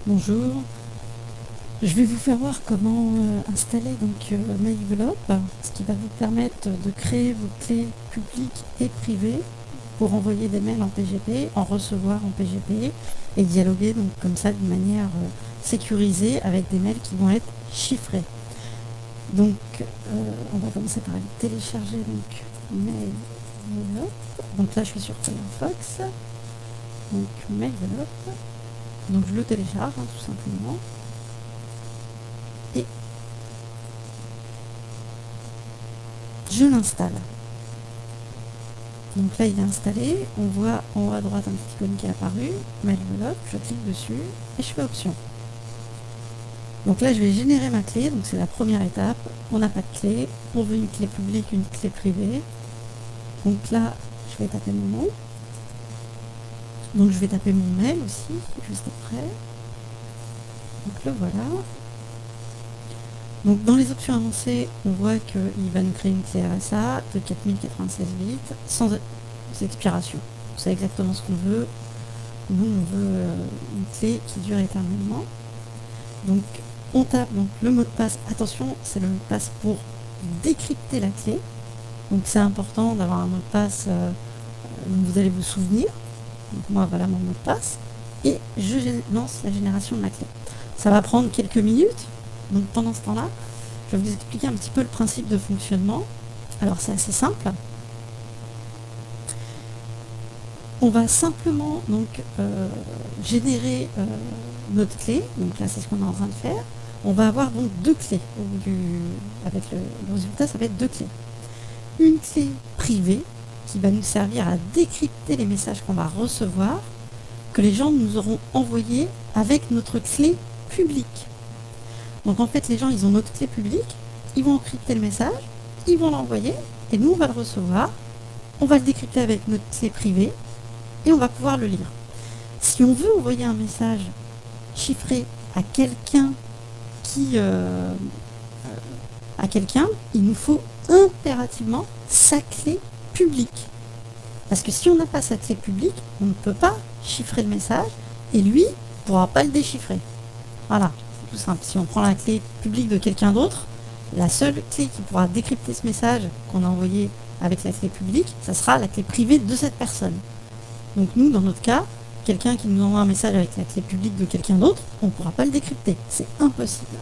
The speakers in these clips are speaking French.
Bonjour, je vais vous faire voir comment installer MyEnvelope, ce qui va vous permettre de créer vos clés publiques et privées pour envoyer des mails en PGP, en recevoir en PGP et dialoguer donc comme ça d'une manière sécurisée avec des mails qui vont être chiffrés. Donc on va commencer par télécharger MyEnvelope. Donc là je suis sur Firefox, donc MyEnvelope. Donc je le télécharge tout simplement. Et je l'installe. Donc là il est installé. On voit en haut à droite un petit icône qui est apparu. MyEnvelope, je clique dessus et je fais option. Donc là je vais générer ma clé. Donc c'est la première étape. On n'a pas de clé. On veut une clé publique, une clé privée. Donc là je vais taper mon nom. Donc je vais taper mon mail aussi, juste après. Donc le voilà. Donc dans les options avancées, on voit qu'il va nous créer une clé RSA de 4096 bits sans expiration. C'est exactement ce qu'on veut. Nous on veut une clé qui dure éternellement. Donc on tape le mot de passe. Attention, c'est le mot de passe pour décrypter la clé. Donc c'est important d'avoir un mot de passe dont vous allez vous souvenir. Donc moi voilà mon mot de passe et je lance la génération de la clé. Ça va prendre quelques minutes, donc pendant ce temps-là, je vais vous expliquer un petit peu le principe de fonctionnement. Alors c'est assez simple. On va simplement générer notre clé, donc là c'est ce qu'on est en train de faire. On va avoir donc deux clés. Avec le résultat, ça va être deux clés. Une clé privée qui va nous servir à décrypter les messages qu'on va recevoir, que les gens nous auront envoyés avec notre clé publique. Donc en fait, les gens, ils ont notre clé publique, ils vont encrypter le message, ils vont l'envoyer, et nous, on va le recevoir, on va le décrypter avec notre clé privée, et on va pouvoir le lire. Si on veut envoyer un message chiffré à quelqu'un il nous faut impérativement sa clé publique. Parce que si on n'a pas sa clé publique, on ne peut pas chiffrer le message et lui ne pourra pas le déchiffrer. Voilà, c'est tout simple. Si on prend la clé publique de quelqu'un d'autre, la seule clé qui pourra décrypter ce message qu'on a envoyé avec la clé publique, ça sera la clé privée de cette personne. Donc nous, dans notre cas, quelqu'un qui nous envoie un message avec la clé publique de quelqu'un d'autre, on ne pourra pas le décrypter. C'est impossible.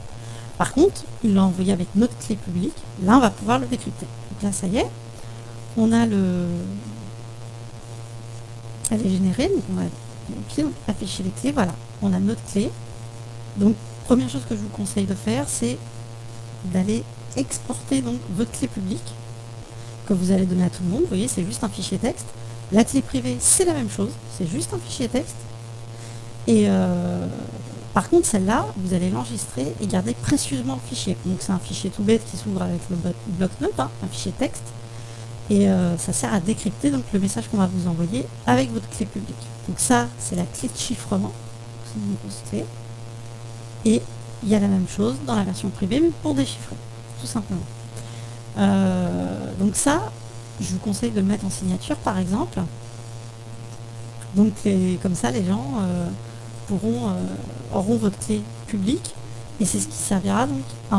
Par contre, il l'a envoyé avec notre clé publique, là on va pouvoir le décrypter. Donc là, ça y est, on a elle est générée, donc on va afficher les clés, voilà, on a notre clé. Donc première chose que je vous conseille de faire, c'est d'aller exporter votre clé publique que vous allez donner à tout le monde. Vous voyez, c'est juste un fichier texte. La clé privée, c'est la même chose, c'est juste un fichier texte. Et par contre, celle-là, vous allez l'enregistrer et garder précieusement le fichier. Donc c'est un fichier tout bête qui s'ouvre avec le bloc-notes, un fichier texte. Et ça sert à décrypter le message qu'on va vous envoyer avec votre clé publique. Donc ça, c'est la clé de chiffrement. C'est une grosse clé. Et il y a la même chose dans la version privée, mais pour déchiffrer, tout simplement. Donc ça, je vous conseille de le mettre en signature, par exemple. Donc comme ça, les gens auront votre clé publique. Et c'est ce qui servira donc à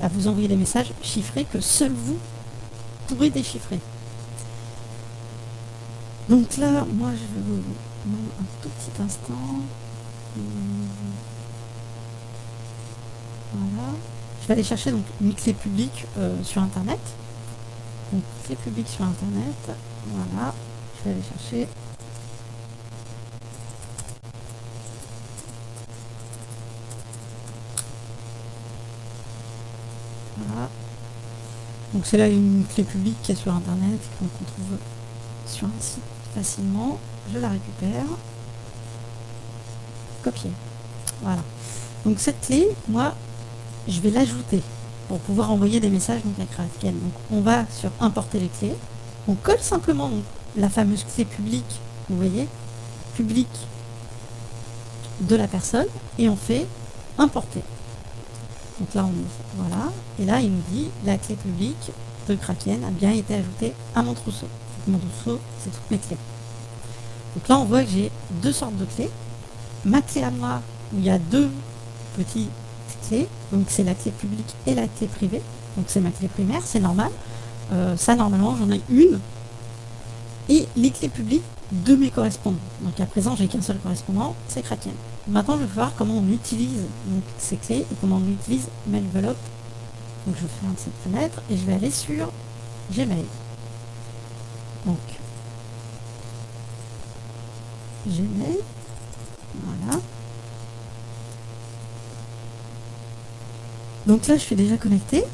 vous envoyer les messages chiffrés que seul vous pourrez déchiffrer. Donc là, moi je vais vous demander un tout petit instant. Voilà. Je vais aller chercher une clé publique sur internet. Donc clé publique sur internet. Voilà. Je vais aller chercher. Voilà. Donc c'est là une clé publique qui est sur internet qu'on trouve sur un site facilement. Je la récupère. Copier. Voilà. Donc cette clé, moi, je vais l'ajouter pour pouvoir envoyer des messages à Kraken. Donc on va sur importer les clés. On colle simplement la fameuse clé publique, vous voyez, publique de la personne, et on fait importer. Donc là, voilà, et là il nous dit la clé publique de Kraken a bien été ajoutée à mon trousseau. Mon trousseau, c'est toutes mes clés. Donc là, on voit que j'ai deux sortes de clés. Ma clé à moi, où il y a deux petites clés. Donc c'est la clé publique et la clé privée. Donc c'est ma clé primaire, c'est normal. Ça normalement j'en ai une. Et les clés publiques de mes correspondants. Donc à présent j'ai qu'un seul correspondant, c'est Kraken. Maintenant je vais voir comment on utilise donc, ces clés et comment on utilise Mailvelope. Donc je ferme cette fenêtre et je vais aller sur Gmail. Donc Gmail, voilà. Donc là je suis déjà connecté.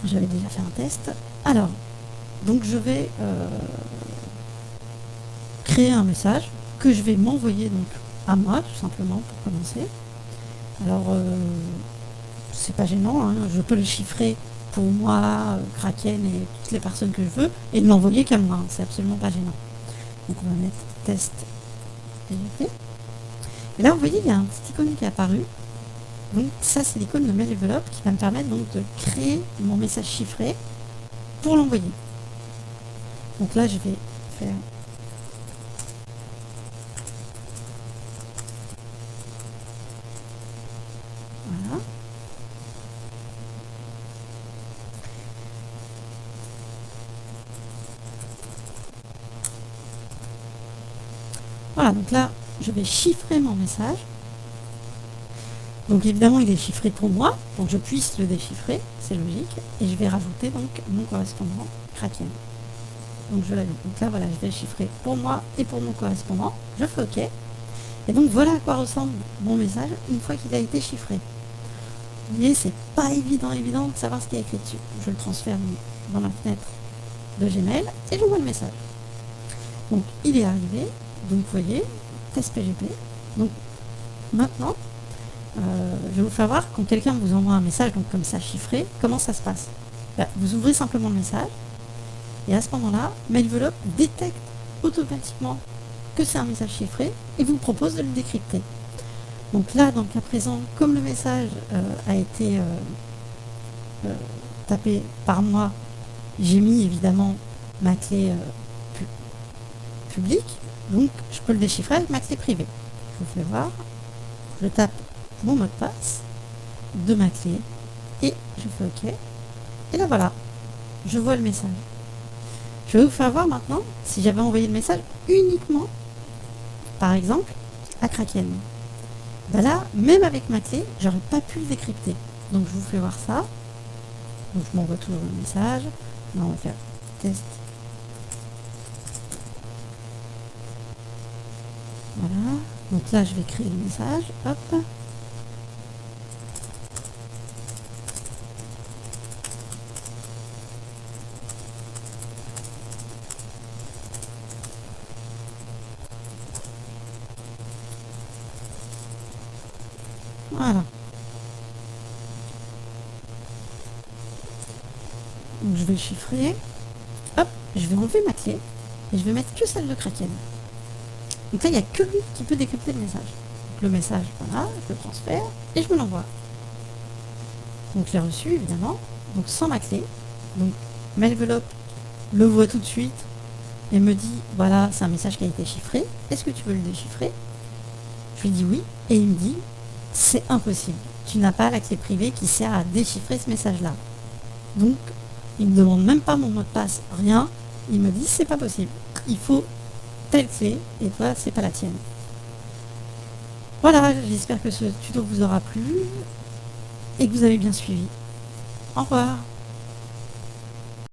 J'avais déjà fait un test. Alors, donc je vais créer un message que je vais m'envoyer donc à moi tout simplement pour commencer. Alors c'est pas gênant, hein, je peux le chiffrer pour moi, Kraken et toutes les personnes que je veux et ne l'envoyer qu'à moi, hein, c'est absolument pas gênant. Donc on va mettre test PGP. Et là vous voyez il y a un petit icône qui est apparu. Donc ça c'est l'icône de Mailvelope qui va me permettre donc de créer mon message chiffré pour l'envoyer. Donc là je vais faire voilà. Voilà, donc là je vais chiffrer mon message. Donc évidemment il est chiffré pour moi, donc je puisse le déchiffrer, c'est logique, et je vais rajouter donc mon correspondant Kraken. Donc je l'ajoute. Donc là voilà, je vais le chiffrer pour moi et pour mon correspondant, je fais OK. Et donc voilà à quoi ressemble mon message une fois qu'il a été chiffré. Vous voyez, c'est pas évident de savoir ce qu'il y a écrit dessus. Je le transfère dans ma fenêtre de Gmail et j'envoie le message. Donc il est arrivé, donc vous voyez, test PGP. Donc maintenant, je vais vous faire voir quand quelqu'un vous envoie un message donc comme ça chiffré, comment ça se passe. Vous ouvrez simplement le message et à ce moment-là, Mailvelope détecte automatiquement que c'est un message chiffré et vous propose de le décrypter. Donc là, donc à présent, comme le message a été tapé par moi, j'ai mis évidemment ma clé publique, donc je peux le déchiffrer avec ma clé privée. Je vous fais voir, je tape mon mot de passe de ma clé et je fais OK. Et là voilà, je vois le message. Je vais vous faire voir maintenant si j'avais envoyé le message uniquement, par exemple, à Kraken. Ben là, même avec ma clé, j'aurais pas pu le décrypter. Donc je vous fais voir ça. Donc je m'envoie toujours le message. Là, on va faire test. Voilà. Donc là, je vais créer le message. Hop. Voilà. Donc je vais le chiffrer. Hop, je vais enlever ma clé. Et je vais mettre que celle de Kraken. Donc là, il n'y a que lui qui peut décrypter le message. Donc le message, voilà, je le transfère et je me l'envoie. Donc je l'ai reçu, évidemment. Donc sans ma clé. Donc Mailvelope le voit tout de suite et me dit, voilà, c'est un message qui a été chiffré. Est-ce que tu veux le déchiffrer? Je lui dis oui. Et il me dit, c'est impossible. Tu n'as pas la clé privée qui sert à déchiffrer ce message-là. Donc, il ne me demande même pas mon mot de passe, rien. Il me dit, c'est pas possible. Il faut telle clé, et toi, c'est pas la tienne. Voilà, j'espère que ce tuto vous aura plu et que vous avez bien suivi. Au revoir.